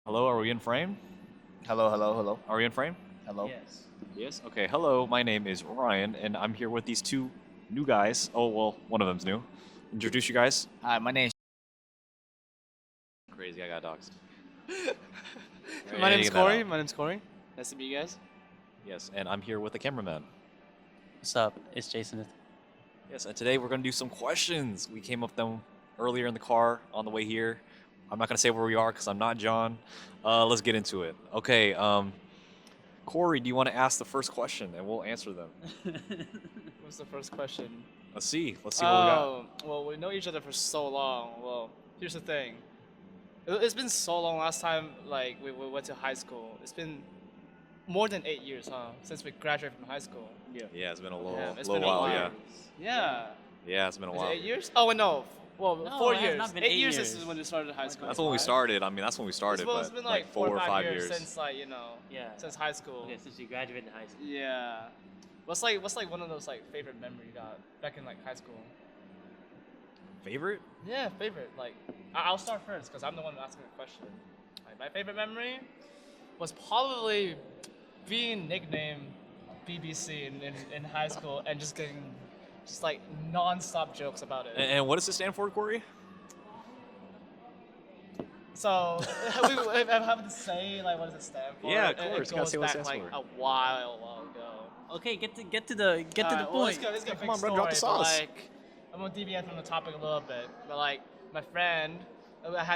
Hello, are we in frame? Hello, hello, hello, Are we in frame? hello. Yes. Yes. Okay. Hello, my name is Ryan, and I'm here with these two new guys. Oh well, one of them's new. Introduce you guys. Hi, my name's. Crazy, I got dogs. My name's Editing that Corey. out. My name's Corey. Nice to meet you guys. Yes, and I'm here with the cameraman. What's up? It's Jacynth. Yes, and today we're gonna do some questions. We came up with them earlier in the car on the way here. I'm not gonna say where we are because I'm not John. Let's get into it. Okay. Corey, do you want to ask the first question and we'll answer them? What's the first question? Let's see. Let's see what we got. Oh, well, we know each other for so long. Well, here's the thing. It's been so long. Last time, like, we went to high school. It's been more than 8 years, huh? Since we graduated from high school. Yeah, it's been a little, Yeah, it's little been a while. while. Yeah. Yeah. Yeah, it's been a Is it while. 8 years? Oh, wait, no. Well, No, 4 it has years. not been 8 8 years years. is when we started high school. That's when we started. I mean, that's when we started. Well, But it's been like 4 or 5 years years. since, like, Yeah. since high school. Okay, since you graduated high school. Yeah. What's like one of those like favorite memory you got back in like high school? Favorite? Yeah, favorite. Like I'll start first because I'm the one asking the question. Like, my favorite memory was probably being nicknamed BBC in high school and just getting just like non-stop jokes about it. And what does it stand for, Corey? So we have to say like what does it stand for? Yeah, of It course. You gotta goes say what it back stands like for. a while ago. Okay, get to the Alright, well, point. Let's go Come big on, bro, story, drop the sauce. But, like, I'm gonna deviate from the topic a little bit. But like my friend,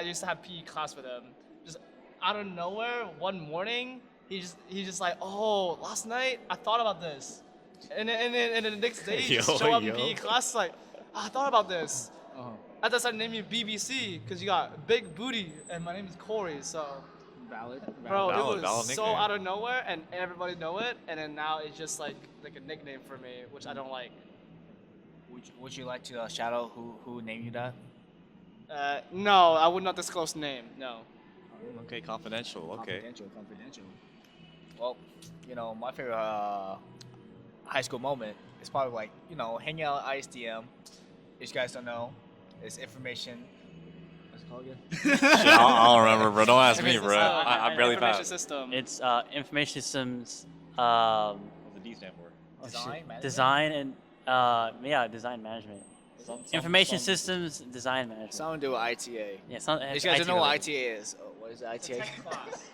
used to have PE class with him. Just out of nowhere, one morning, he just like, oh, last night I thought about this, and then the next day he just Yo, show up yo. in PE class like, I thought about this. Uh-huh. I decided to name you BBC because you got big booty, and my name is Corey. So, Valid. bro, Valid- it valid was so nickname. out of nowhere, and everybody know it, and then now it's just like a nickname for me, which I don't like. Would you like to shout out who named you that? No, I would not disclose name. No. Okay, confidential. Okay. Confidential. Well, my favorite high school moment is probably like hanging out at ISDM. If you guys don't know, it's information. What's it called again? Shit, I don't remember, bro. Don't ask me, Information bro. system. I barely Information passed. system. It's information systems, What's the D stand for? Design, management? design and design management. Information systems design management. Something to do with ITA. Yeah, some, If you guys don't know what IT ITA is, what is It's a ITA? tech class.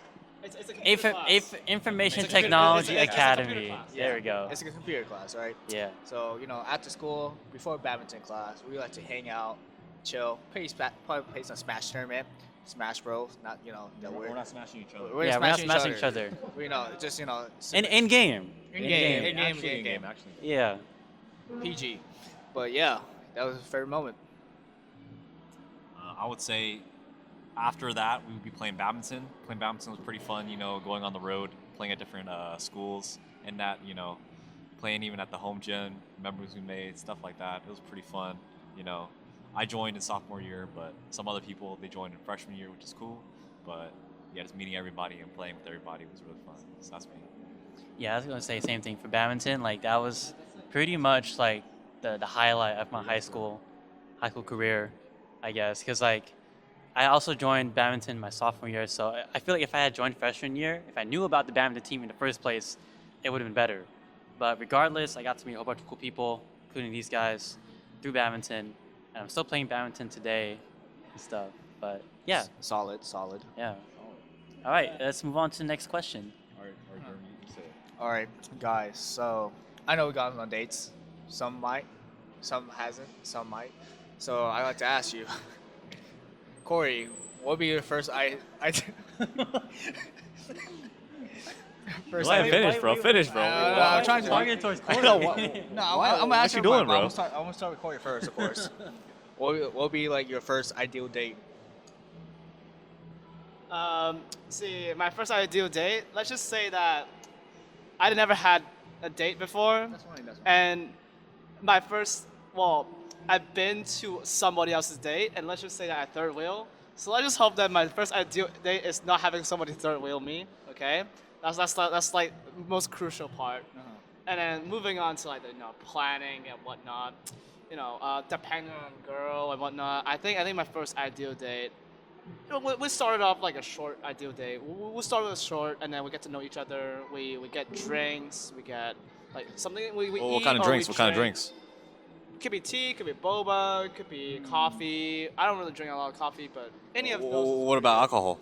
It's a computer related. class. Information It's a computer- Technology it's a computer Academy. class. There we go. It's a computer class, right? Yeah. So after school, before badminton class, we like to hang out, chill, probably play some Smash tournament, Smash Bros. Not that We're weird. not smashing each other. We're Yeah, we're not smashing each each other. We just In game. In-game. Actually, game. actually. Yeah. PG. But yeah, that was a favorite moment. I would say after that, we would be playing badminton. Playing badminton was pretty fun, going on the road, playing at different schools, and that, playing even at the home gym, memories we made, stuff like that. It was pretty fun. I joined in sophomore year, but some other people, they joined in freshman year, which is cool. But yeah, just meeting everybody and playing with everybody was really fun. So that's me. Yeah, I was gonna say the same thing for badminton. Like that was pretty much like the highlight of my high school career, I guess. Cause like I also joined badminton my sophomore year, so I feel like if I had joined freshman year, if I knew about the badminton team in the first place, it would have been better. But regardless, I got to meet a whole bunch of cool people, including these guys, through badminton, and I'm still playing badminton today and stuff. But yeah, Solid. yeah. All right, let's move on to the next question. All right, Jeremy, you say it. All right, guys. So I know we got on dates. Some might, some hasn't, some might. So I like to ask you, Corey, what would be your first Go ahead, finish, bro. Finish, bro. I'm trying to target towards I Corey. know what. No, I'm gonna ask you you doing, but bro? I'm gonna start with Corey first, of course. What would be like your first ideal date? See, my first ideal date. Let's just say that I never had a date before, That's fine. and my first, well, I've been to somebody else's date, and let's just say that I third wheel. So let's just hope that my first ideal date is not having somebody third wheel me. Okay, that's like the most crucial part. And then moving on to like the planning and whatnot, depending on girl and whatnot. I think my first ideal date We started off like a short ideal date. We started short, and then we get to know each other. We get drinks. We get like something we Well, eat. what kind of or drinks? we What kind of drink. drinks? Could be tea, could be boba, could be coffee. I don't really drink a lot of coffee, but any of those. What about alcohol?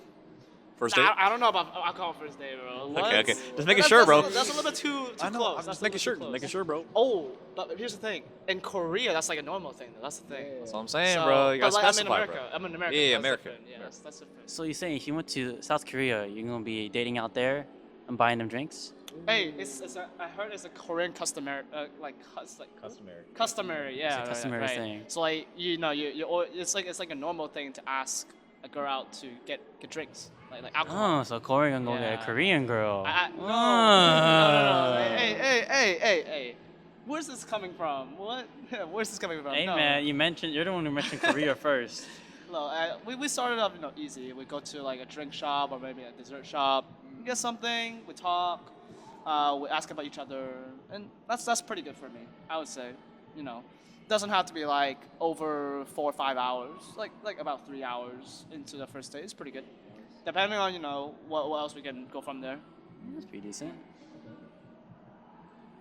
First date? Nah, I don't know about alcohol first date, bro. What? Okay. Just making sure, bro. That's a little bit too I know. close. I'm That's just a making little sure. too close. Making sure, bro. Oh, but here's the thing. In Korea, that's like a normal thing. Though. That's the thing. That's what I'm saying, So- bro. You but gotta like, I'm in specify, America. bro. I'm in America. Yeah, That's America. different. Yeah, that's different. So you're saying if you went to South Korea, you're gonna be dating out there and buying them drinks? Hey, I heard it's a Korean customary, customary, yeah, It's a customary right. thing. So like it's like a normal thing to ask a girl out to get drinks, like alcohol. Oh, so Corey gonna go get Yeah. a Korean girl. No. Ah. Hey. Where's this coming from? What? Where's this coming from? Hey No. man, you're the one who mentioned Korea first. No, we started off easy. We go to like a drink shop or maybe a dessert shop, get something, we talk, we ask about each other, and that's pretty good for me. I would say, doesn't have to be like over 4 or 5 hours. Like about 3 hours into the first date is pretty good. Depending on what else we can go from there. That's pretty decent.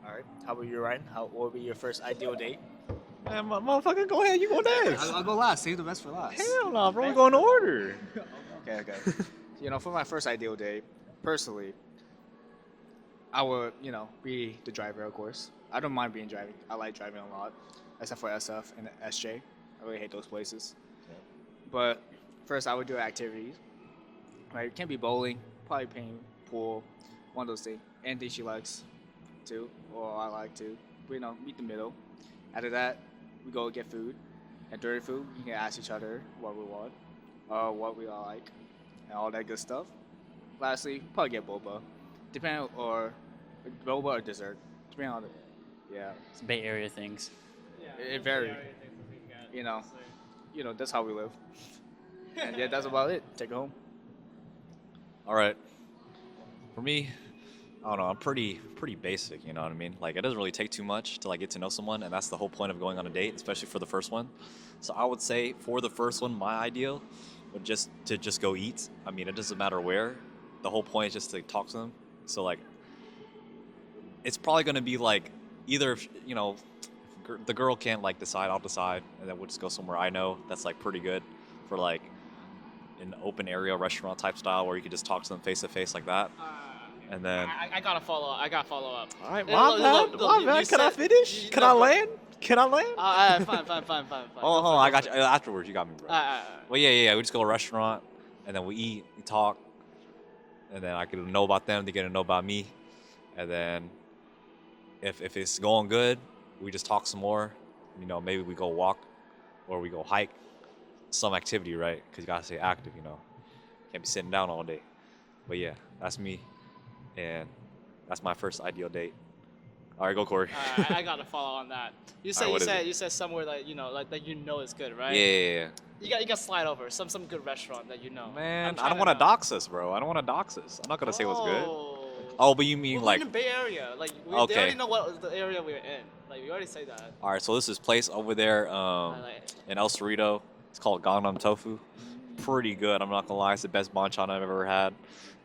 All right. How about you, Ryan? What would be your first ideal date? Man, motherfucker, go ahead. You go next. I'll go last. Save the best for last. Hell no, bro. We're going to order. Okay. For my first ideal date, personally, I would, be the driver, of course. I don't mind being driving. I like driving a lot, except for SF and SJ. I really hate those places. Yeah. But first, I would do activities. Right? It can be bowling, probably playing pool, one of those things. Anything she likes, too, or I like to. But, meet the middle. After that, we go get food. And during food, we can ask each other what we want, what we all like, and all that good stuff. Lastly, probably get boba, depending or boba or dessert, depending on yeah. It's Bay Area things. It varies. That's how we live. And yeah, that's about it. Take it home. All right. For me, I don't know. I'm pretty basic. You know what I mean? Like, it doesn't really take too much to get to know someone, and that's the whole point of going on a date, especially for the first one. So I would say for the first one, my ideal would just go eat. I mean, it doesn't matter where. The whole point is just to talk to them. So it's probably gonna be either if the girl can't decide, I'll decide, and then we'll just go somewhere I know that's pretty good for an open area restaurant type style where you could just talk to them face to face like that. And then I gotta follow up. all right, Look, my bad. Can I finish? Can I land? Fine. Oh, I got you. Afterwards, you got me, bro. Well, yeah. We just go to a restaurant, and then we eat, we talk, and then I get to know about them, they get to know about me, and then if it's going good, we just talk some more. Maybe we go walk, or we go hike, some activity, right? Because you gotta stay active. Can't be sitting down all day. But yeah, that's me, and that's my first ideal date. All right, go Corey. I gotta follow on that. You said somewhere that is good, right? Yeah. You got to slide over some good restaurant that you know. Man, I'm I don't trying want to to dox us, bro. I don't want to dox us. I'm not gonna say what's good. Oh, but you mean We're in the Bay Area. They Okay. already know what the area we're in. We already say that. All right, so this is place over there I like it. in El Cerrito. It's called Gangnam Tofu. Pretty good. I'm not gonna lie. It's the best banchan I've ever had.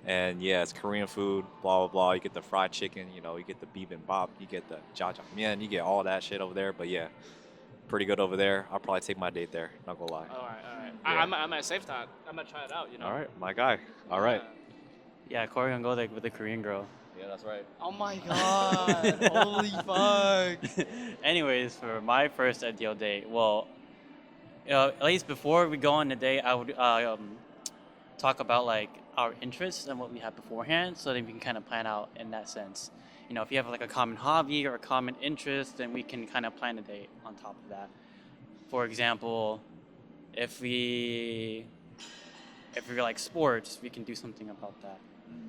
And yeah, it's Korean food. Blah blah blah. You get the fried chicken. You get the bibimbap. You get the jjajangmyeon. You get all that shit over there. But yeah, pretty good over there. I'll probably take my date there. Not gonna lie. All right. Yeah. I might save that. I might try it out. All right, my guy. All right. Yeah, Corey gonna go there with the Korean girl. Yeah, that's right. Oh my god! Holy fuck! Anyways, for my first ideal date, well, at least before we go on the date, I would talk about our interests and what we have beforehand, so that we can kind of plan out in that sense. If you have a common hobby or a common interest, then we can kind of plan a date on top of that. For example, if we like sports, we can do something about that.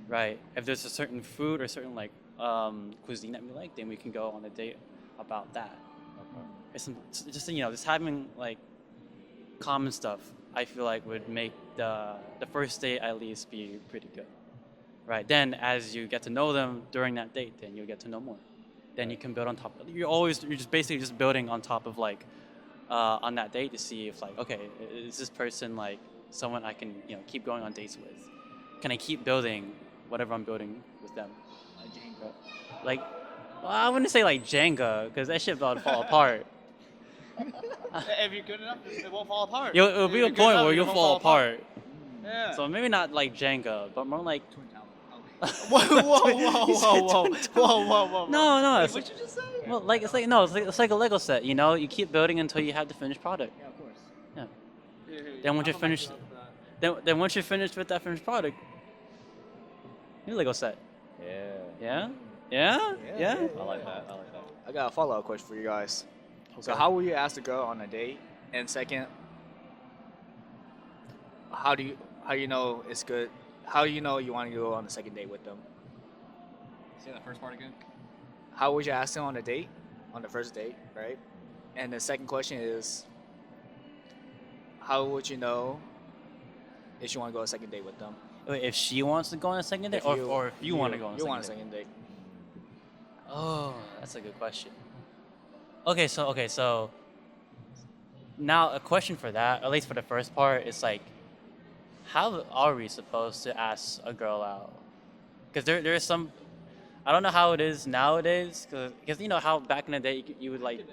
Right. If there's a certain food or certain cuisine that we like, then we can go on a date about that. It's just just having common stuff. I feel would make the first date at least be pretty good. Right. Then as you get to know them during that date, then you'll get to know more. Then you can build on top. You're just basically building on top of on that date to see if okay, is this person someone I can keep going on dates with? Can I keep building whatever I'm building with them? Like, well, I wouldn't say like Jenga because that shit about to fall apart. If you're good enough, it won't fall apart. It'll be If a you're good point enough, where it you'll won't fall apart. Yeah. So maybe not like Jenga, but more like. whoa, whoa. No, Wait, it's what'd you just say? well, like it's like a Lego set. You keep building until you have the finished product. Yeah, of course. Yeah. Then once you're finished, then once you're finished with that finished product, new Lego set. Yeah. Yeah. I like that. I like that. I got a follow-up question for you guys. So Okay. how will you ask the girl on a date? And second, how do you know it's good? How do you know you want to go on the second date with them? Say that first part again. How would you ask them on a date, on the first date, right? And the second question is, how would you know if you want to go on a second date with them? Wait, if she wants to go on a second date, or if you want to go on a you want a second date. second date. Oh, that's a good question. Okay, so now a question for that, at least for the first part, is like, how are we supposed to ask a girl out? Because there's some, I don't know how it is nowadays, because you know how back in the day you would like,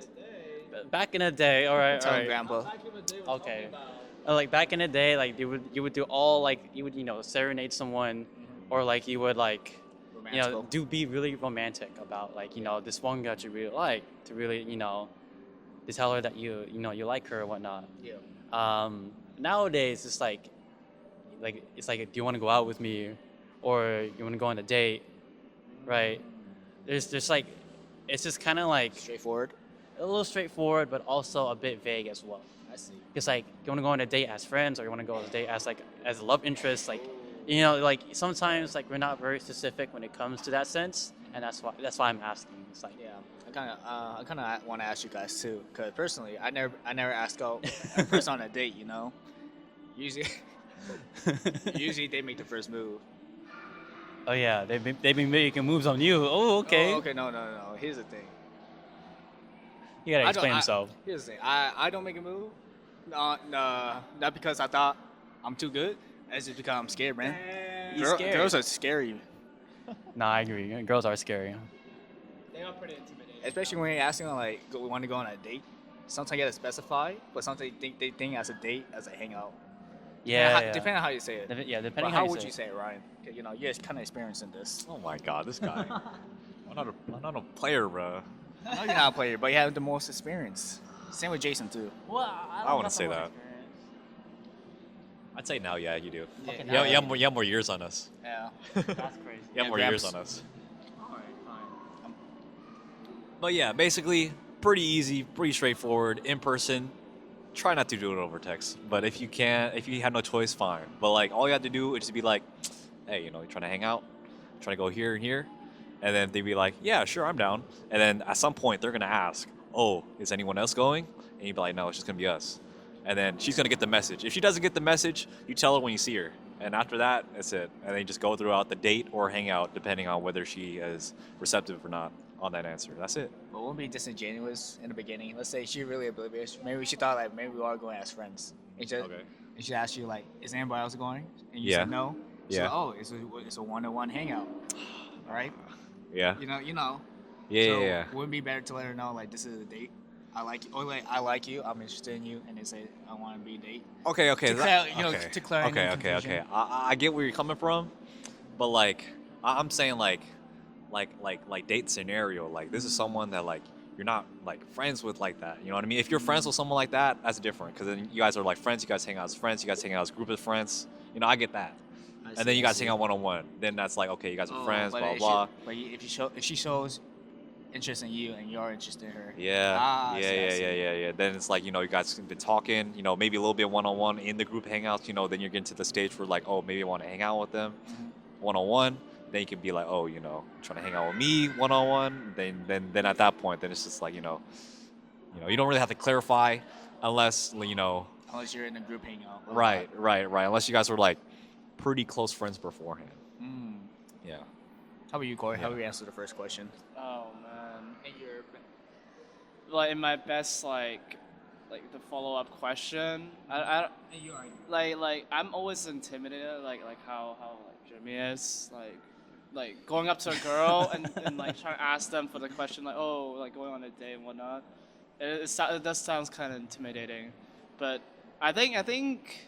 back in the day, all right, Tell them, Grandpa. okay. Like back in the day, like you would do all like you would serenade someone, or like you would like Romantical. be really romantic about like this one girl you really like to really to tell her that you like her or whatnot. Yeah. Nowadays it's like do you want to go out with me, or you want to go on a date, right? There's like it's just kind of like Straightforward. a little straightforward, but also a bit vague as well. I see. Because like you want to go on a date as friends, or you want to go on a date as a love interest, like like sometimes like we're not very specific when it comes to that sense, and that's why I'm asking. It's like Yeah. I kind of want to ask you guys too, because personally, I never ask out a person on a date. Usually they make the first move. oh yeah, they've been making moves on you. Oh okay. Oh, okay. No. Here's the thing. You gotta I don't- explain I- himself. Here's the thing. I don't make a move. Not because I thought I'm too good. It's just because I'm scared, man. He's scared. Girls are scary, Nah, I agree. Girls are scary. They are pretty intimidating. especially when you're asking them like, we want to go on a date. Sometimes you gotta specify, but sometimes they think as a date as a hangout. Yeah. Depending on how you say it. Yeah, But depending how you would say you say it, Ryan? 'Cause, you're kind of experienced in this. Oh my God, this guy. I'm not a player, bro. I know you're not a player, but you have the most experience. Same with Jason too. Well, I wouldn't say that. I'd say now, yeah, you do. Okay, You now have more years on us. Yeah. That's crazy. You have Yeah, more Gramps. years on us. Alright, fine. But yeah, basically, pretty easy, pretty straightforward. In person, try not to do it over text. But if you have no choice, fine. But like, all you have to do is just be like, hey, you trying to hang out, trying to go here and here, and then they'd be like, yeah, sure, I'm down. And then at some point, they're gonna ask, oh, is anyone else going? And you'd be like, no, it's just gonna be us. And then she's gonna get the message. If she doesn't get the message, you tell her when you see her. And after that, that's it. And then you just go throughout the date or hang out, depending on whether she is receptive or not on that answer. That's it. But won't be disingenuous in the beginning. Let's say she's really oblivious. Maybe she thought like maybe we are going as friends. And she asked you like, is anybody else going? And you Yeah. said no. She's Yeah. like, oh, it's a one-on-one hangout. All right. Yeah. You know. Yeah, So yeah. wouldn't it be better to let her know like this is a date? I like you. Or like I like you. I'm interested in you, and they say I want to be a date. Okay. To okay. to clear any Okay. confusion. I get where you're coming from, but like I'm saying like date scenario. Like this is someone that like you're not like friends with like that. You know what I mean? If you're friends with someone like that, that's different. Because then you guys are like friends. You guys hang out as friends. You guys hang out as a group of friends. I get that. And then you guys hang out one-on-one. Then that's like okay, you guys are friends. But Blah if blah. But if she shows interest in you and you're interested in her. Yeah, I see. yeah. Then it's like, you guys have been talking, maybe a little bit one-on-one in the group hangouts, then you're getting to the stage where like, oh, maybe I want to hang out with them one-on-one. Then you can be like, oh, trying to hang out with me one-on-one. Then at that point, then it's just like, you don't really have to clarify unless, Unless you're in a group hangout. right. Unless you guys were like pretty close friends beforehand. Mm. Yeah. How about you, Corey? Yeah. How would you answer the first question? Oh man. In your, like in my best like the follow-up question. I like I'm always intimidated like how like Jeremy is like going up to a girl and like trying to ask them for the question like oh like going on a date and whatnot. It does sounds kind of intimidating, but I think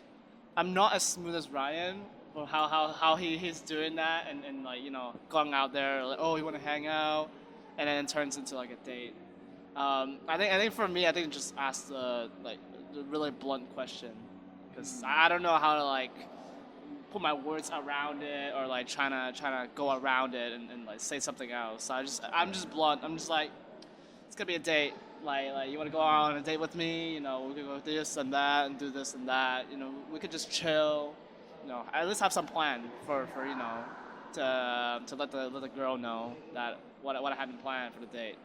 I'm not as smooth as Ryan for how he's doing that and like going out there like oh you want to hang out and then it turns into like a date. I think for me I think just ask the really blunt question because I don't know how to like put my words around it or like trying to go around it and like say something else. So I'm just blunt. I'm just like it's gonna be a date. Like you want to go on a date with me? We could go do this and that and do this and that. We could just chill. At least have some plan for to let the girl know that what I had in plan for the date.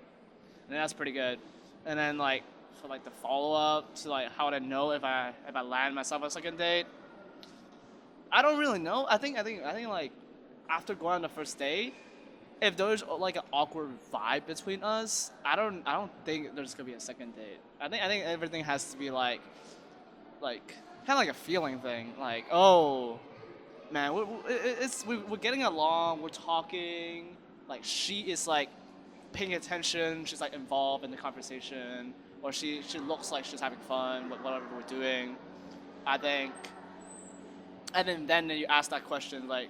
And that's pretty good. And then like for like the follow up to like how would I know if I land myself a second date? I don't really know. I think like after going on the first date, if there's like an awkward vibe between us, I don't think there's gonna be a second date. I think everything has to be like kind of like a feeling thing. Like oh man, we're getting along, we're talking. Like she is like paying attention, she's like involved in the conversation, or she looks like she's having fun with whatever we're doing. I think, and then you ask that question like,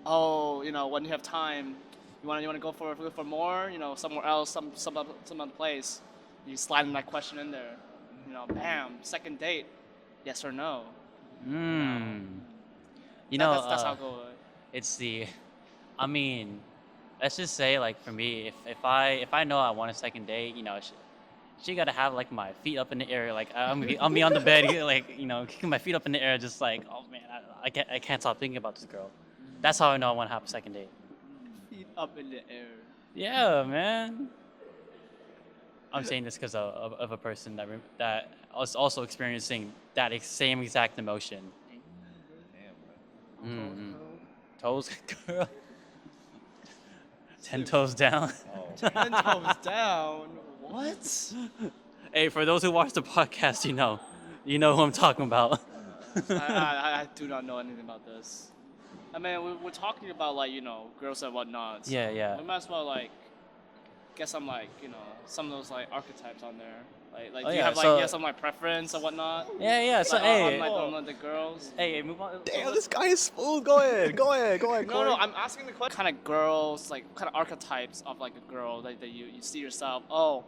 oh when you have time. You want to go for more? Somewhere else, some other place. You slide in that question in there. Bam, second date, yes or no. That's how it goes. It's I mean, let's just say like for me, if I know I want a second date, she gotta have like my feet up in the air, like I'm be on the bed, like kicking my feet up in the air, just like oh man, I can't stop thinking about this girl. That's how I know I want to have a second date. Feet up in the air. Yeah, man. I'm saying this because of a person that was also experiencing that same exact emotion. Damn, bro. Toes, girl. 10 toes down. Oh. 10 toes down. What? Hey, for those who watch the podcast, you know who I'm talking about. I do not know anything about this. I mean, we're talking about like girls and whatnot. So Yeah. we might as well like get some like some of those like archetypes on there. Like Oh, do yeah, you have like so- some like preference or whatnot? Yeah. So Like, hey, on the girls. hey, move on. Damn, this guy is smooth. Go ahead. No, I'm asking the question. Kind of girls, like kind of archetypes of like a girl that you see yourself. Oh,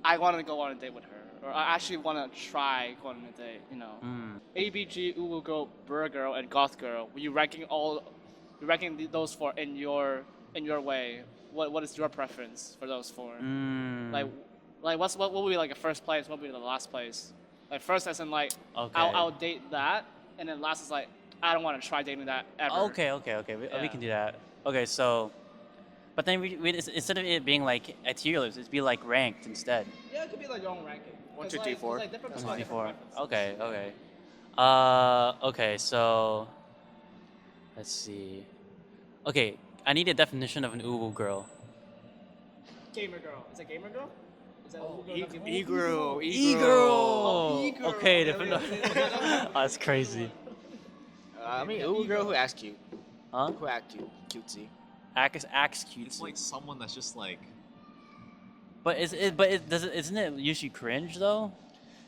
I want to go on a date with her, or I actually want to try going on a date. ABG, Uwu girl, Burr girl, and Goth girl. Were you ranking those four in your way? What is your preference for those four? Like what would be like a first place? What would be the last place? Like first as in like Okay. I'll date that, and then last is like I don't want to try dating that ever. Okay. We can do that. Okay, so, but then we instead of it being like a tier list, it'd be like ranked instead. Yeah, it could be like your own ranking. 1, 2, 3, 4. 1, 2, 3, 4. Okay. Okay. So, let's see. Okay, I need a definition of an uwu girl. Gamer girl. Is it gamer girl? Is that E-girl. E-girl. E-girl. Okay, Yeah, different. yeah. Oh, that's crazy. I mean, ooh, girl who asked cute. Huh? Who act cute, cutesy. Axe cute. It's like someone that's just like. Isn't it usually cringe though?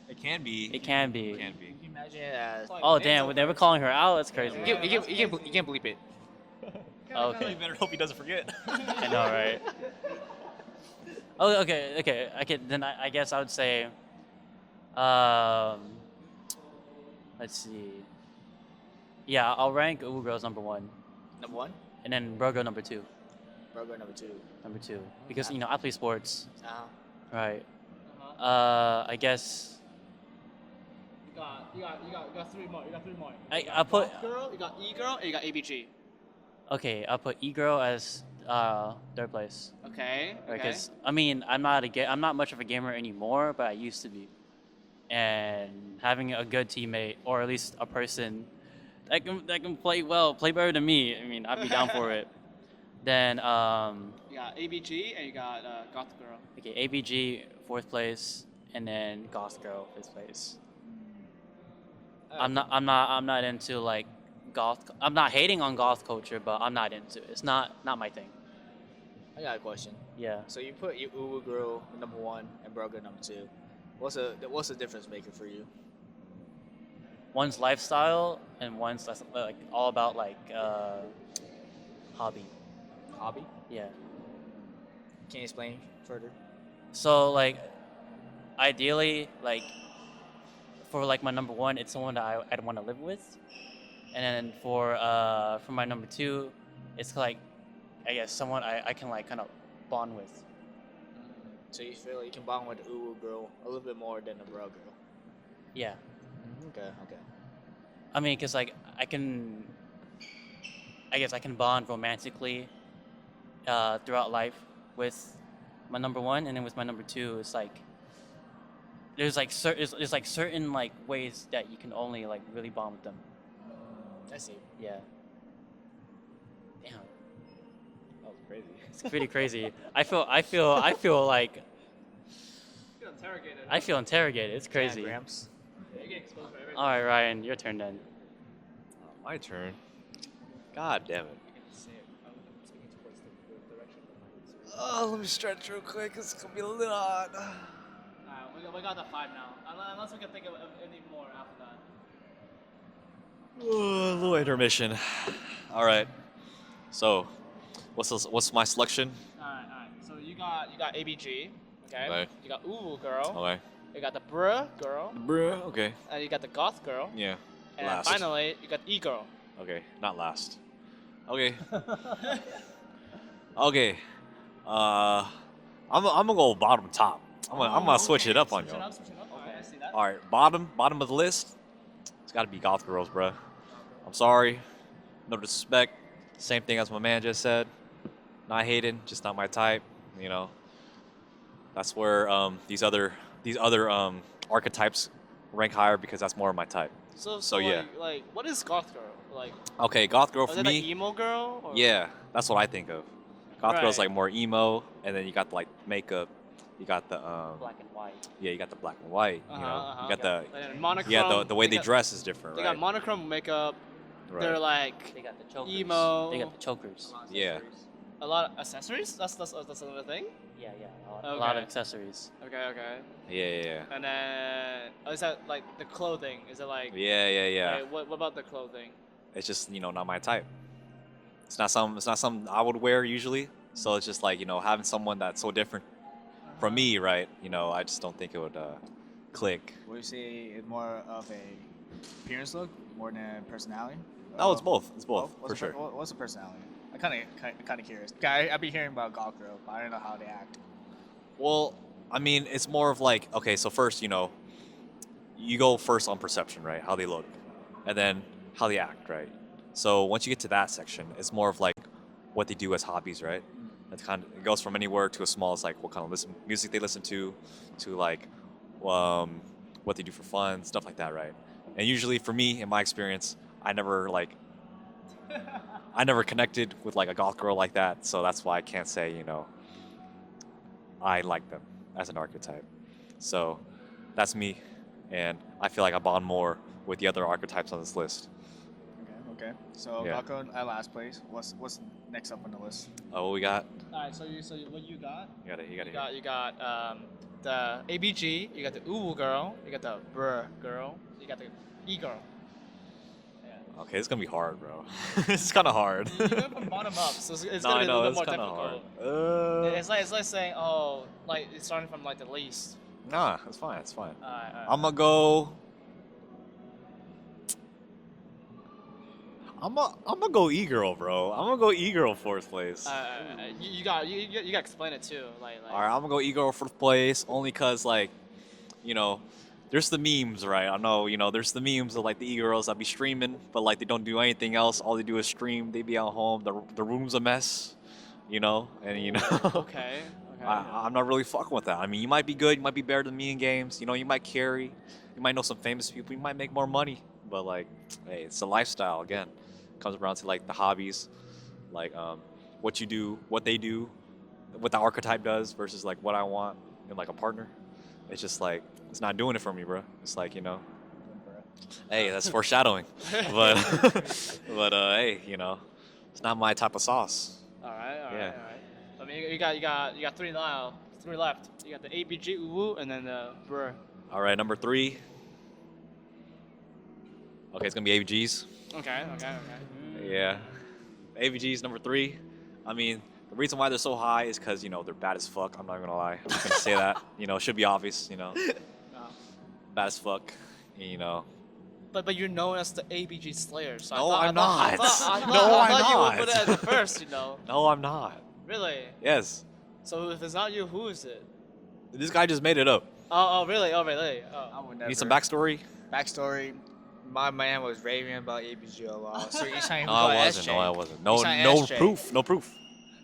It can be. It can be. It can be. Can you imagine it as... Oh damn, they were calling her out. That's crazy. You can't bleep it. Okay. You better hope he doesn't forget. I know, right? Oh, okay. Then I guess I would say, let's see. Yeah, I'll rank Uwu Girls number 1, Number 1? and then Bro Girl number 2. Burger number 2. Number 2, because I play sports, Uh-huh. right? Uh-huh. I guess You got 3 more. You got 3 more. I put Girl, you got E girl, and you got ABG. okay. I'll put E Girl as 3rd place. Okay. Because I'm not much of a gamer anymore, but I used to be. And having a good teammate, or at least a person that can play better than me, I mean, I'd be down for it. Then You got ABG and you got Goth girl. okay, ABG 4th place, and then goth girl 5th place. Uh, I'm not into like goth. I'm not hating on goth culture, but I'm not into it. It's not my thing. I got a question. Yeah. So you put your Uwu girl number 1 and broryguy number 2. What's the difference maker for you? One's lifestyle and one's like all about like hobby. Hobby? Yeah. Can you explain further? So like ideally like for like my number 1, it's someone that I'd want to live with, and then for my number 2, it's like I guess someone I can like kind of bond with. So you feel like you can bond with the Uwu girl a little bit more than the bro girl? Yeah. Okay. I mean, cause like I guess I can bond romantically throughout life with my number 1, and then with my number 2, it's like there's like certain like ways that you can only like really bond with them. I see. Yeah. Damn, That was crazy. it's pretty crazy. I feel like Interrogated. I feel interrogated. It's crazy. Grams. You're getting exposed for everything. All right, Ryan, your turn then. My turn. God damn it. Oh, let me stretch real quick. It's gonna be a little hard. Alright, we got the 5 now. Unless we can think of any more after that. A little intermission. All right. So, what's my selection? Alright. So you got ABG, okay? Okay. You got Uwu girl. Okay. You got the Bruh girl. Bruh. Okay. And you got the Goth girl. Yeah. And Last. finally, you got E girl. Okay. Not last. Okay. Okay. I'm gonna go bottom top. I'm gonna switch it up on you. Switch it up. Alright, I see that. All right, bottom of the list. It's got to be goth girls, bruh. I'm sorry, no disrespect. Same thing as my man just said. Not hating, just not my type. You know. That's where these other archetypes rank higher because that's more of my type. So yeah. Like, what is Goth girl? Like, Okay, goth girl is for it me. like emo girl? Or? Yeah, that's what I think of. Goth girl's Right. like more emo, and then you got like makeup. You got the Black and white. yeah, you got the black and white. You know, you got the And monochrome. yeah, the way they got- dress is different, They right? got monochrome makeup. Right. They're like They got the chokers. Emo. They got the chokers. Yeah. a lot of accessories. That's another thing. Yeah. A lot of Okay. accessories. Okay. Yeah. And then is that like the clothing? Is it like? Yeah. Okay, what about the clothing? It's just not my type. It's not something I would wear usually. So it's just like having someone that's so different from me, right? I just don't think it would click. Would you say it's more of a appearance look more than personality? Oh, it's both. It's both What's for sure. What's the personality? I'm kind of curious. I be hearing about goth girl, but I don't know how they act. Well, I mean, it's more of like, okay, so first, you go first on perception, right? How they look, and then how they act, right? So once you get to that section, it's more of like what they do as hobbies, right? It goes from anywhere to as small as like what kind of music they listen to like what they do for fun, stuff like that, right? And usually for me, in my experience, I never connected with like a goth girl like that, so that's why I can't say, I like them as an archetype. So that's me, and I feel like I bond more with the other archetypes on this list. Okay. So Yeah. goth girl at last place. What's next up on the list? Oh, what we got? All right. So what you got? You got it. You got the ABG. You got the Uwu girl. You got the Bruh girl. You got the E girl. Yeah. Okay, it's gonna be hard, bro. It's kind of hard. You went from bottom up, so it's No, gonna I be a know, little bit it's more kind of difficult. hard. It's like saying, oh, like it's starting from like the least. Nah, it's fine. It's fine. Alright. I'm gonna go. I'm gonna go e-girl, bro. I'm gonna go e-girl 4th place. You got to explain it too. Like All right, I'm gonna go e-girl 4th place only cause there's the memes, right? I know, there's the memes of like the e-girls that be streaming, but like they don't do anything else. All they do is stream. They be at home. The room's a mess, and okay. I'm not really fucking with that. I mean, you might be good, you might be better than me in games. You might carry, you might know some famous people, you might make more money. But like, hey, it's a lifestyle again. Comes around to like the hobbies, like what you do, what they do, what the archetype does versus like what I want in like a partner. it's just like it's not doing it for me, bro. It's like, hey, that's foreshadowing. But hey, it's not my type of sauce. All right. Yeah. I mean, you got three now. Three left. You got the ABG Uwu and then the Brr. All right, number 3. Okay, it's gonna be ABGs. Okay. Yeah, ABGs number 3. I mean, the reason why they're so high is because they're bad as fuck. I'm not gonna lie. I'm just gonna say that. It should be obvious. Bad as fuck. But you're known as the ABG Slayer. So No, I I'm thought, not. I No, thought I'm you would not. put it at the first. No, I'm not. Really? Yes, So if it's not you, who is it? this guy just made it up. Oh, really? Oh, really? I Oh. would never. Need some backstory? Backstory. My man was raving about ABG a lot. So each time he No, would go I to wasn't. SJ, No, I wasn't. No, He's not no SJ. proof. No proof.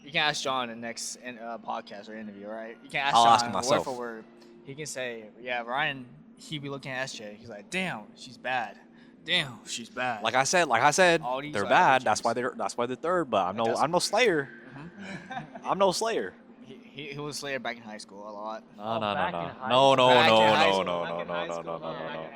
You can ask John in the next podcast or interview, right? You can ask I'll John ask him myself. word for word. He can say, yeah, Ryan, he be looking at SJ. He's like, damn, she's bad. Damn, she's bad. Like I said, All these they're are bad. ABGs. That's why they're third. But I'm That's- no Slayer. I'm no Slayer. He was Slayer back in high school a lot. No. back in high No. school. Back in high school.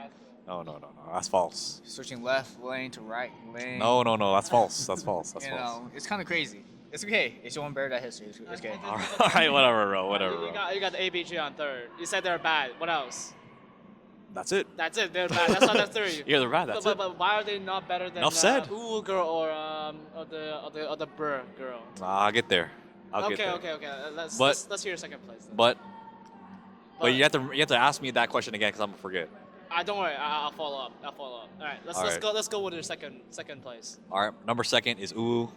No. That's false. Switching left lane to right lane. No. That's false. That's false. That's You false. know, it's kind of crazy. It's okay. It's your own bear that history. It's okay. All right, whatever, bro. Whatever, You bro. got the ABG on third. You said they're bad. What else? That's it. That's it. They're bad. That's not the three. Yeah, they're bad. That's it. But why are they not better than Enough said. Uwu girl or the Brr girl? I'll get there. I'll get Okay. there. Let's hear second place. Then. But you have to ask me that question again because I'm gonna forget. Don't worry. I'll follow up. All right. Let's All right. go. Let's go with your second place. All right, number 2 is Uwu.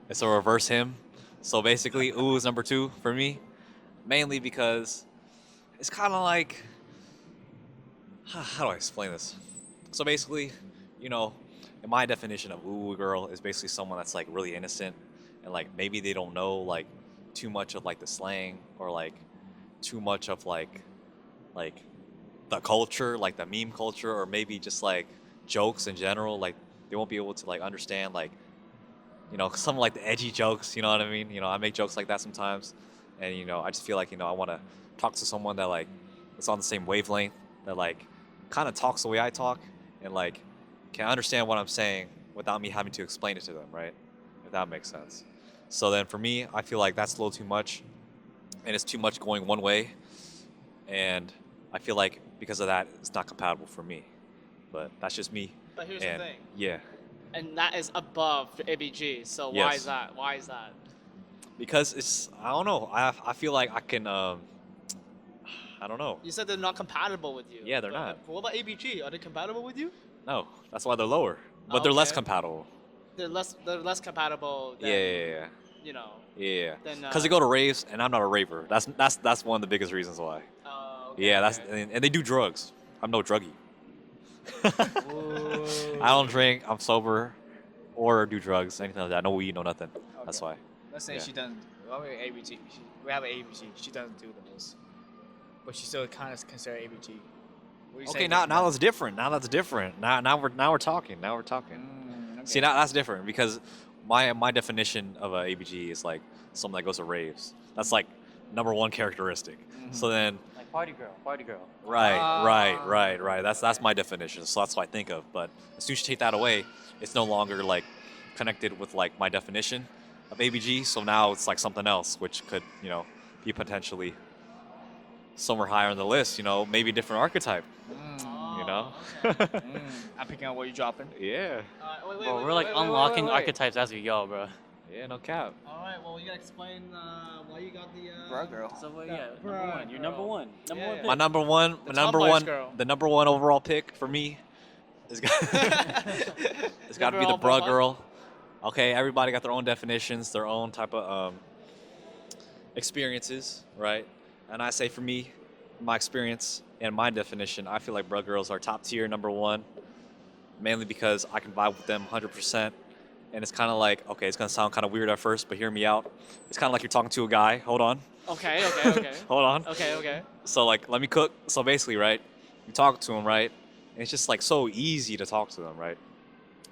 It's a reverse him. So basically, Uwu is number 2 for me, mainly because it's kind of like, how do I explain this? So basically, in my definition of Uwu girl is basically someone that's like really innocent and like maybe they don't know like too much of like the slang or like too much of like the culture, like the meme culture, or maybe just like jokes in general. Like they won't be able to like understand like some like the edgy jokes, you know what I mean? I make jokes like that sometimes, and I just feel like I want to talk to someone that like is on the same wavelength, that like kind of talks the way I talk, and like can understand what I'm saying without me having to explain it to them, right? If that makes sense. So then for me, I feel like that's a little too much, and it's too much going one way, and I feel like because of that, it's not compatible for me. But that's just me. But here's And the thing. yeah, And that is above the ABG. So why Yes. is that? Why is that? because it's I don't know. I feel like I can I don't know. You said they're not compatible with you. Yeah, they're But not. What about ABG? Are they compatible with you? No, that's why they're lower. But they're less Okay. compatible. They're less compatible than Yeah. Then, Because they go to raves, and I'm not a raver. That's one of the biggest reasons why. okay, Yeah, that's okay. and they do drugs. I'm no druggie. I don't drink. I'm sober, or do drugs, anything like that. No weed, no nothing. That's Okay. why. Let's say Yeah. she doesn't. Well, we have an ABG. She doesn't do those, but she still kind of consider ABG. What do you say Okay, about now that? that's different. Now that's different. Now we're talking. Now we're talking. Okay. See, now that's different because my definition of a ABG is like someone that goes to raves. That's like number one characteristic. So then, Like party girl. right. Ah. That's my definition. So that's what I think of. But as soon as you take that away, it's no longer like connected with like my definition of ABG. So now it's like something else, which could be potentially somewhere higher on the list. Maybe a different archetype. You know? I'm picking out what you're dropping. Yeah. Bro, we're like unlocking archetypes as we go, bro. Yeah. No cap. All right. Well, you gotta explain why you got the. Bruh girl. So Yeah, yeah, bro, number one. You're number girl. one. Number Yeah, one. yeah. pick. My number one, The tomboyish girl. the number one overall pick for me is it's got to be the Overall bruh what? girl. Okay, everybody got their own definitions, their own type of experiences, right? And I say for me, my experience and my definition, I feel like bruh girls are top tier, number one, mainly because I can vibe with them 100%. And it's kind of like, okay, it's gonna sound kind of weird at first, but hear me out. It's kind of like you're talking to a guy. Hold on. Okay. Hold on. Okay. So like, let me cook. So basically, right, you talk to him, right, and it's just like so easy to talk to them, right?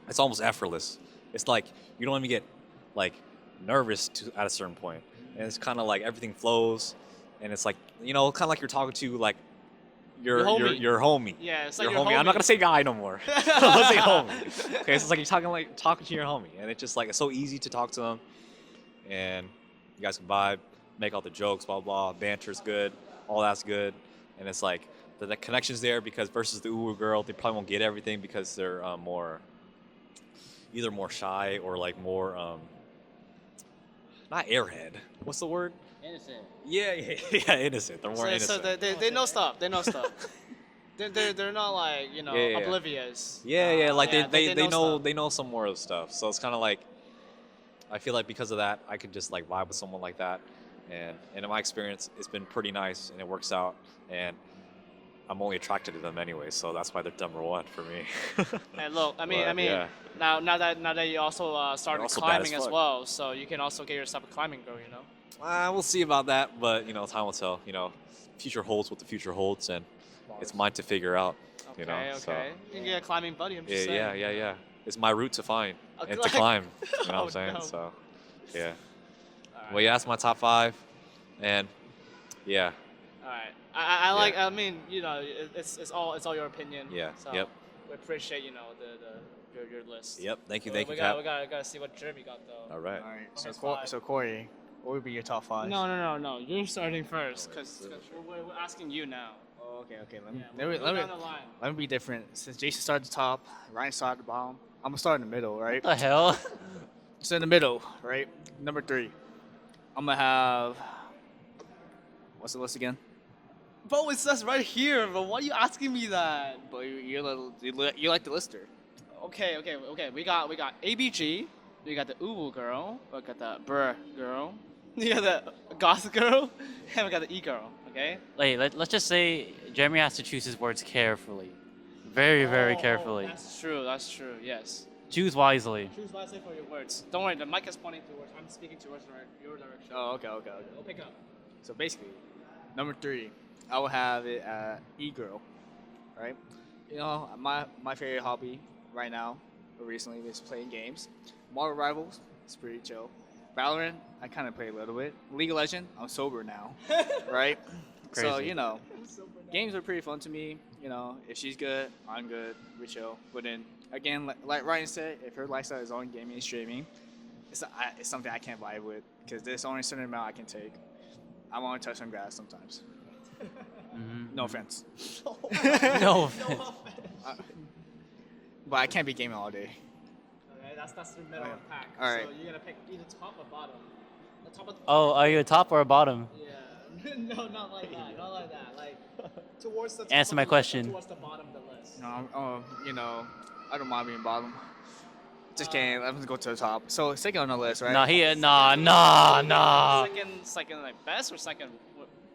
It's almost effortless. It's like you don't even get like nervous at a certain point, and it's kind of like everything flows, and it's like kind of like you're talking to like your homie. homie. Yeah, it's like your your homie. I'm not homie. gonna say guy no more. Let's say homie. Okay, so it's like you're talking to your homie, and it's just like it's so easy to talk to them, and you guys can vibe, make all the jokes, blah blah. Banter's good, all that's good, and it's like the connection's there because versus the uwu girl, they probably won't get everything because they're either more shy or like more not airhead. What's the word? Innocent. Yeah, innocent. They're more innocent. So they know stuff. They know stuff. They're not like Yeah. oblivious. Yeah, like yeah, they know stuff. they know some more of the stuff. So it's kind of like I feel like because of that, I could just like vibe with someone like that, and in my experience, it's been pretty nice and it works out, and I'm only attracted to them anyway, so that's why they're number one for me. And look, I mean, yeah. now that you also started also bad climbing as as fuck. well, so you can also get yourself a climbing girl, We'll see about that, but time will tell. Future holds what the future holds, and it's mine to figure out. Okay, so, okay. You can get a climbing buddy. I'm just yeah, saying. yeah. It's my route to find A and to climb. You know what Oh, I'm saying? no. So, yeah. Alright. Well, you asked my top 5, and yeah. All right. I like. Yeah. I mean, it's all your opinion. Yeah, So yep. We appreciate your list. Yep. Thank you, We Cap. gotta see what Jeremy got though. All right. All right. So His five. So Corey, what would be your top 5? No. You're starting first, because we're asking you now. Oh, okay. Yeah, Let we'll me go let me down the line. let me be different. Since Jason started at the top, Ryan started at the bottom. I'm gonna start in the middle, right? What the hell? So in the middle, right? Number 3. I'm gonna have. What's the list again? Bro, it says right here. But why are you asking me that? But you like the lister. Okay. We got ABG. We got the Uwu girl. We got the Brr girl. We got the Goth girl, and we got the E girl. Okay. Wait, let's just say Jeremy has to choose his words carefully. Very carefully. That's true. Yes. Choose wisely. Choose wisely for your words. Don't worry, the mic is pointing towards. I'm speaking towards your direction. Oh, okay. We'll pick up. So basically, number 3, I will have it e-girl, right? My favorite hobby right now, or recently, is playing games. Marvel Rivals, it's pretty chill. Valorant, I kind of play a little bit. League of Legends, I'm sober now, right? So Crazy. games are pretty fun to me. If she's good, I'm good. We chill. But then again, like Ryan said, if her lifestyle is on gaming and streaming, it's something I can't vibe with because there's only a certain amount I can take. I want to touch some grass sometimes. Mhm. No offense. No offense. But I can't be gaming all day. Okay, that's the middle of the pack. All right. So you're gonna pick either top or bottom. The top of the Oh, are you a top or a bottom? Yeah. No, not like that. Not like that. Like towards the top Answer of my the list or question. Towards the bottom of the list. No, I don't mind being bottom. Just kidding. Let's go to the top. So second on the list, right? Nah. Second like best or second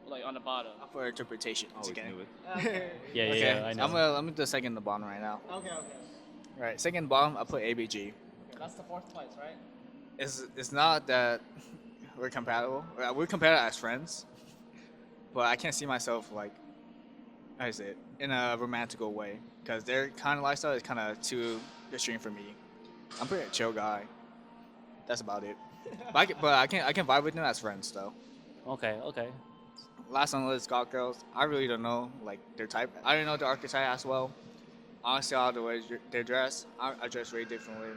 like on the bottom. Up for interpretation. Always Again. knew it. Okay. Yeah, I know. I'm gonna do second the bottom right now. Okay. Right. Second bottom, I put ABG. That's the fourth place, right? It's not that we're compatible. We're compatible as friends, but I can't see myself like, how is it, in a romantical way, because their kind of lifestyle is kind of too extreme for me. I'm pretty a chill guy. That's about it. But I can vibe with them as friends though. Okay. Last on the list, Goth girls. I really don't know like their type. I don't know the archetype as well. Honestly, all the way they dress, I dress very differently.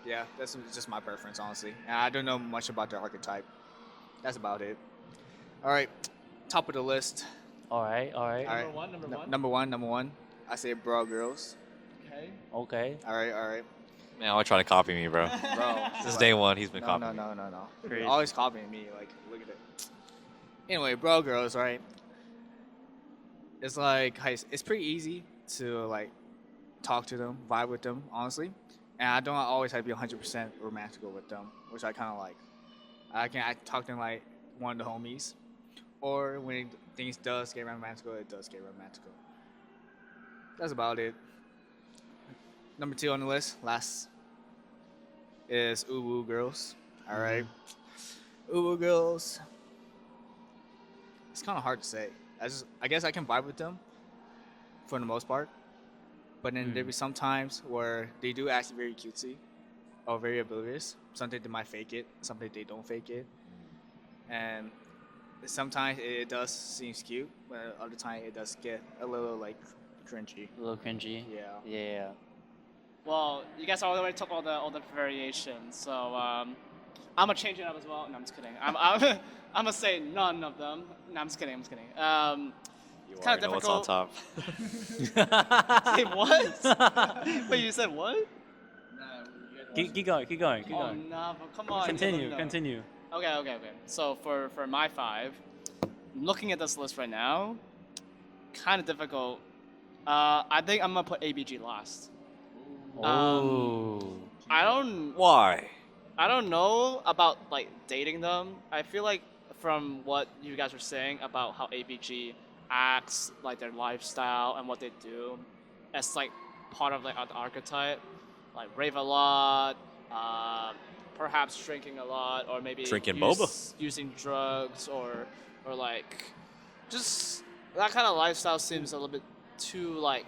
Yeah, that's just my preference, honestly. And I don't know much about their archetype. That's about it. All right, top of the list. All right. All right. Number one. Number one. I say bro girls. Okay. Okay. All right. Man, why try to copy me, bro? Bro. Since day one, he's been No. copying me. You're Crazy. always copying me. Like, look at it. Anyway, bro girls, right? It's like it's pretty easy to like talk to them, vibe with them, honestly. And I don't always have to be 100% romantical with them, which I kind of like. I talk to them like one of the homies, or when things does get romantical, it does get romantical. That's about it. Number 2 on the list, last, is Uwu girls. All right, Uwu girls. It's kind of hard to say. I guess I can vibe with them for the most part, but then there be some times where they do act very cutesy or very oblivious. Something they might fake it, something they don't fake it, and sometimes it does seem cute, but other time it does get a little like cringy. A little cringy. Yeah. Yeah. Well, you guys already took all the variations, so I'm gonna change it up as well. No, I'm just kidding. I'm I'm gonna say none of them. No, I'm just kidding. I'm just kidding. You It's kinda already know what's on difficult. top. Say what? Wait, you said what? Keep going. Keep going. Keep Oh going. no, but come on. Continue. No. Continue. Okay. So for my 5, looking at this list right now, kind of difficult. I think I'm gonna put ABG last. Oh. I don't Why? know about like dating them. I feel like from what you guys were saying about how ABG acts, like their lifestyle and what they do, as like part of like an archetype, like rave a lot, perhaps drinking a lot, or maybe Drinking boba. using drugs, or like just that kind of lifestyle seems a little bit too like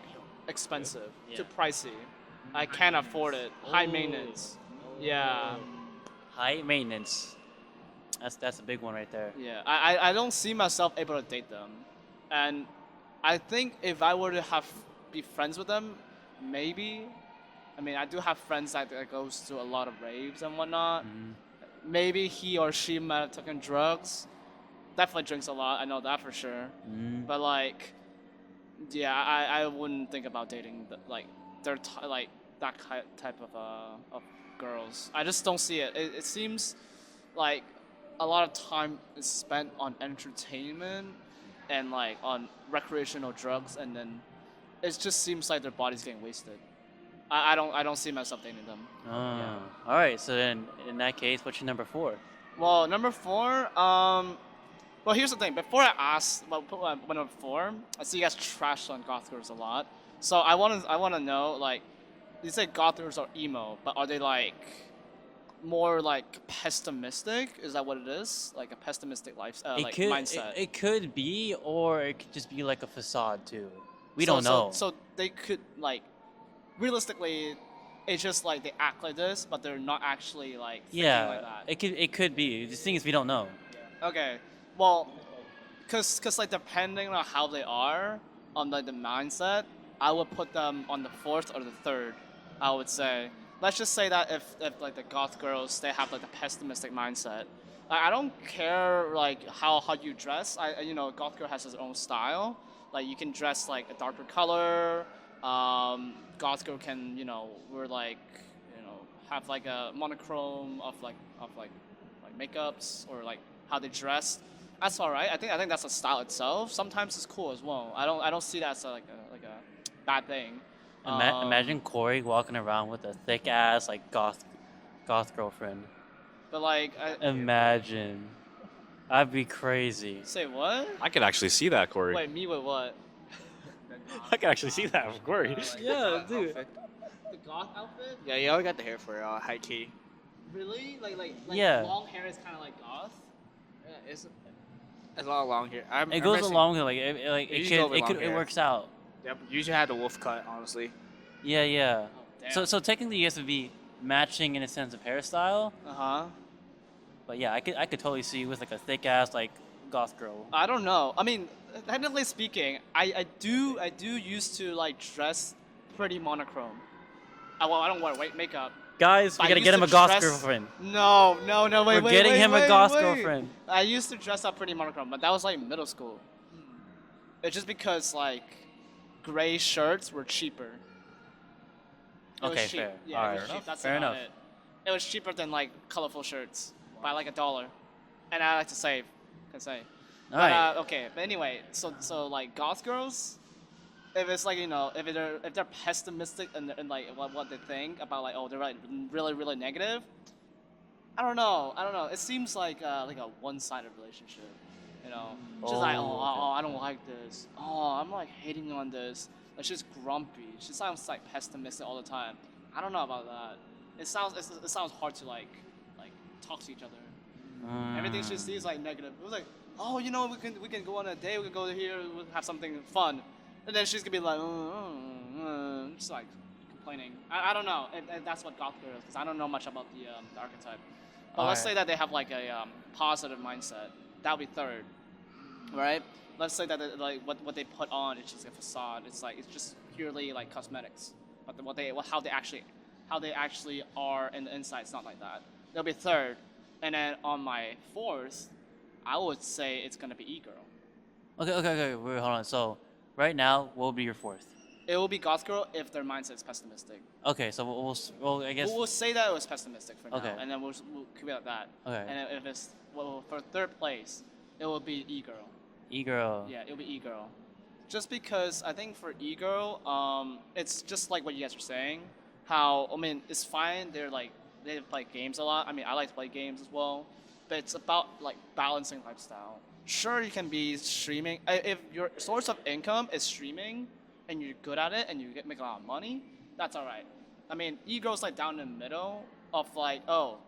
expensive, Yeah. too pricey. I can't afford it. High maintenance. Yeah. High maintenance. That's a big one right there. Yeah, I don't see myself able to date them, and I think if I were to be friends with them, maybe. I mean, I do have friends that goes to a lot of raves and whatnot. Mm-hmm. Maybe he or she might have taken drugs. Definitely drinks a lot. I know that for sure. Mm. But like, yeah, I wouldn't think about dating like like that type of girls. I just don't see it. It seems like a lot of time is spent on entertainment and like on recreational drugs, and then it just seems like their body's getting wasted. I don't see myself dating them. Oh. All right. So then, in that case, what's your number 4? Well, number 4. Well, here's the thing. Before I ask, well, put my number 4. I see you guys trash on goth girls a lot. So I wanna know, like, you say goth girls are emo, but are they like more like pessimistic? Is that what it is? Like a pessimistic mindset. It could be, or it could just be like a facade too. We So- don't know. So they could like, realistically, it's just like they act like this, but they're not actually like thinking yeah, like that. it could be. The thing is, we don't know. Okay, well, cause like depending on how they are on like the mindset, I would put them on the 4th or the 3rd. I would say. Let's just say that if like the goth girls, they have like the pessimistic mindset. I don't care like how you dress. Goth girl has his own style. Like you can dress like a darker color. Goth girl can wear like have like a monochrome of like makeups, or like how they dress. That's all right. I think that's a style itself. Sometimes it's cool as well. I don't see that as like a bad thing. Imagine Corey walking around with a thick ass like goth girlfriend. But like, Imagine, I'd be crazy. say what? I could actually see that, Corey. Wait, me with what? I could actually see that with Corey. Yeah, dude. The goth outfit? Yeah, you always got the hair for high key. Really? Like Yeah. long hair is kind of like goth. Yeah, it's a lot long hair. It goes along with like usually go with long it hair. works out. Yep, usually had the wolf cut, honestly. Yeah. Oh, damn. So technically, you guys would be matching in a sense of hairstyle. Uh-huh. But yeah, I could totally see you with like a thick ass like goth girl. I don't know. I mean, technically speaking, I do used to like dress pretty monochrome. I don't wear white makeup. Guys, we I gotta used get him to a goth dress- girlfriend. No, wait, We're getting him a goth girlfriend. I used to dress up pretty monochrome, but that was like middle school. It's just because like gray shirts were cheaper. It was Okay, cheap. fair. Yeah, All it was right. cheap. That's Fair about enough. it. It was cheaper than like colorful shirts by like $1, and I like to save. Can say. All right. Okay, but anyway, so like goth girls, if it's like if they're pessimistic and like what they think about like they're like really negative. I don't know. It seems like a one-sided relationship. She's like, Oh, I don't like this. Oh, I'm like hating on this. Like she's grumpy. She sounds like pessimistic all the time. I don't know about that. It sounds hard to like talk to each other. Everything she sees is like negative. It was like, oh, we can go on a date. We can go here. We'll have something fun. And then she's gonna be like, just like complaining. I don't know. And that's what goth girl is, because I don't know much about the archetype. But let's say that they have like a positive mindset. That would be 3rd. right? Let's say that like what they put on is just a facade. It's like it's just purely like cosmetics. But how they actually are in the inside, it's not like that. That'll be third, and then on my fourth, I would say it's gonna be e-girl. Okay. Wait, hold on. So, right now, what will be your fourth? It will be goth girl if their mindset is pessimistic. Okay, so I guess. We'll say that it was pessimistic for Okay. now, and then we'll keep it at that. Okay. And then if it's for third place, it will be e-girl. E-girl. Yeah, it'll be e-girl. Just because I think for e-girl, it's just like what you guys are saying. How I mean, it's fine. They play games a lot. I mean, I like to play games as well, but it's about like balancing lifestyle. Sure, you can be streaming. If your source of income is streaming, and you're good at it, and you make a lot of money, that's all right. I mean, e-girl's like down in the middle of like, oh,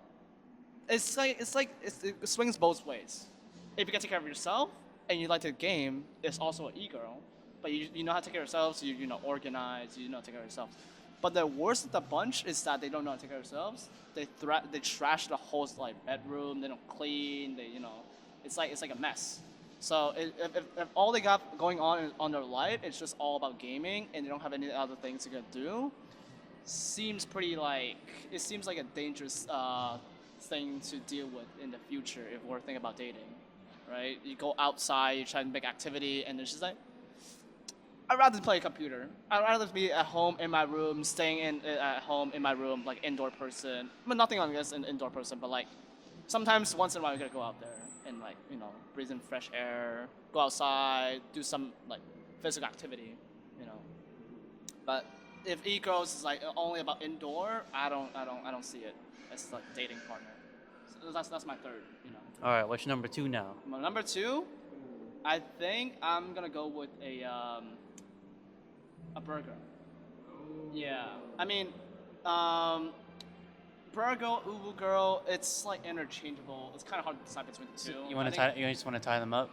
it swings both ways. If you can take care of yourself and you like to game, it's also an e-girl. But you know how to take care of yourselves, you know organize, you know how to take care of yourselves. But the worst of the bunch is that they don't know how to take care of themselves. They trash the whole like bedroom. They don't clean. It's like a mess. So if all they got going on their life, it's just all about gaming, and they don't have any other things to do, it seems like a dangerous thing to deal with in the future if we're thinking about dating, right? You go outside, you try to make activity, and it's just like, I'd rather play a computer. I'd rather be at home in my room, at home in my room, like indoor person. But nothing against an indoor person, but like sometimes once in a while you gotta go out there and like, breathe in fresh air, go outside, do some like physical activity, But if e-girls is like only about indoor, I don't see it as like dating partner. So that's my third, All right, what's your number 2 now? My number 2, I think I'm gonna go with a burger. Yeah, I mean, burger, uwu girl, it's like interchangeable. It's kind of hard to decide between the two. You just want to tie them up?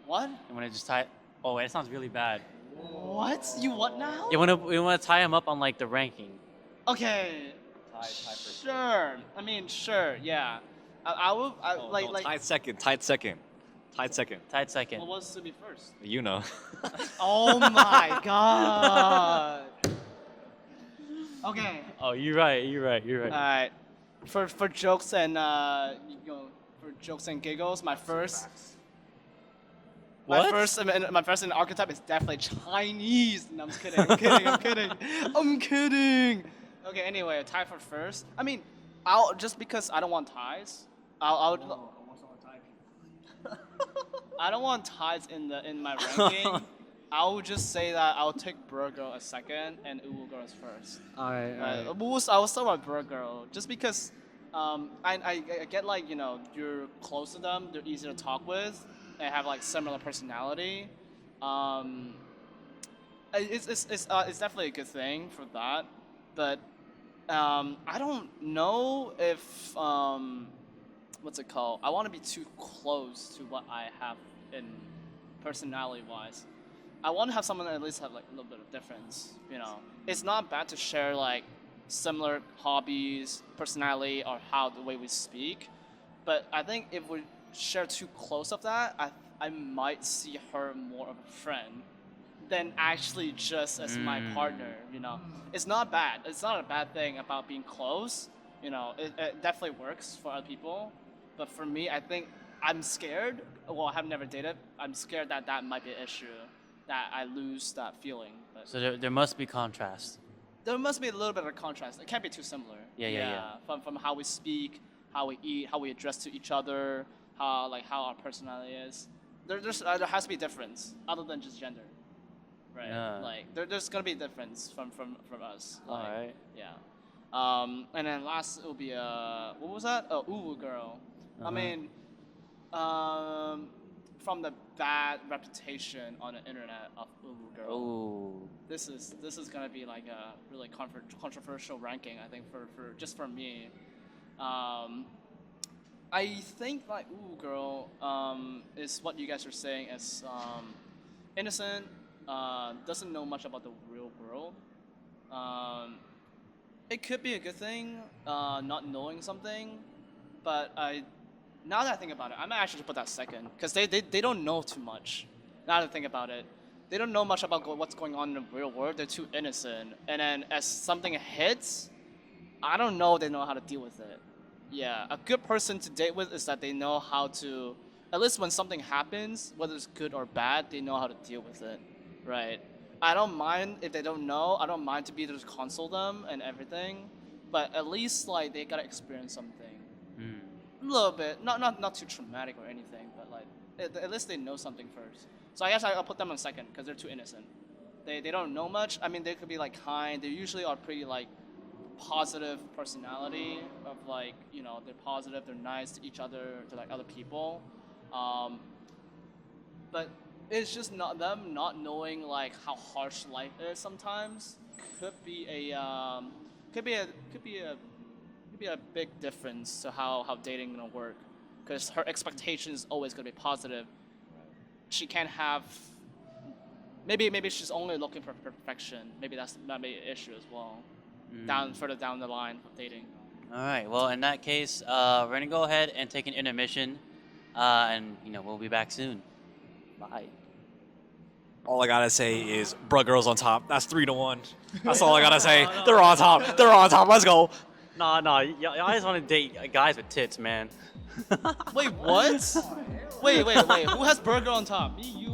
What? You want to just tie? Oh wait, it sounds really bad. What? You what now? You want to tie them up on like the ranking. Okay. Sure. I mean, sure. Yeah. I will. Tied second. Tied second. Tied second. What was to be first? You know. Oh my god. Okay. Oh, you're right. All right. For jokes and for jokes and giggles, my first. What? My first in archetype is definitely Chinese. No, I'm just kidding. I'm kidding. Okay. Anyway, a tie for first. I mean, just because I don't want ties. I don't want ties in my ranking. I would just say that I'll take Burger as second and Uwu Girl as first. Alright. I will start with Burger just because I get like you're close to them, they're easy to talk with, and have like similar personality. It's definitely a good thing for that, but I don't know if what's it called? I want to be too close to what I have in personality-wise. I want to have someone that at least have like a little bit of difference. It's not bad to share like similar hobbies, personality, or the way we speak. But I think if we share too close of that, I might see her more of a friend than actually just as my partner. It's not bad. It's not a bad thing about being close. It definitely works for other people. But for me, I think I'm scared. Well, I have never dated. I'm scared that might be an issue, that I lose that feeling. But So there must be contrast. there must be a little bit of contrast. It can't be too similar. Yeah. From how we speak, how we eat, how we address to each other, how our personality is. There has to be a difference other than just gender, right? Yeah. Like there's gonna be a difference from us. All Like, right. Yeah. And then last it will be what was that? Oh, Uwu Girl. I Uh-huh. mean, from the bad reputation on the internet of Uwu Girl, Oh. this is gonna be like a really controversial ranking. I think for me, I think like Uwu Girl is what you guys are saying as innocent, doesn't know much about the real world. It could be a good thing, not knowing something, but Now that I think about it, I might actually put that second because they don't know too much. Now that I think about it, they don't know much about what's going on in the real world. They're too innocent. And then as something hits, I don't know if they know how to deal with it. Yeah, a good person to date with is that they know how to, at least when something happens, whether it's good or bad, they know how to deal with it, right? I don't mind if they don't know. I don't mind to be able to console them and everything, but at least like they gotta experience something, a little bit, not too traumatic or anything, but like at least they know something first. So I guess I'll put them on second because they're too innocent. They don't know much. I mean, they could be like kind. They usually are pretty like positive personality of like, you know, they're positive, they're nice to each other, to like other people, but it's just not them not knowing like how harsh life is sometimes could be a big difference to how dating gonna work, because her expectation is always gonna be positive. She can't have, maybe she's only looking for perfection. Maybe that may be an issue as well. Further down the line of dating. All right. Well, in that case, we're gonna go ahead and take an intermission, and we'll be back soon. Bye. All I gotta say is, bruh, girls on top. That's 3-1. That's all I gotta say. They're on top. They're on top. Let's go. Nah, y'all just want to date guys with tits, man. Wait, what? Wait. Who has burger on top? Me, you?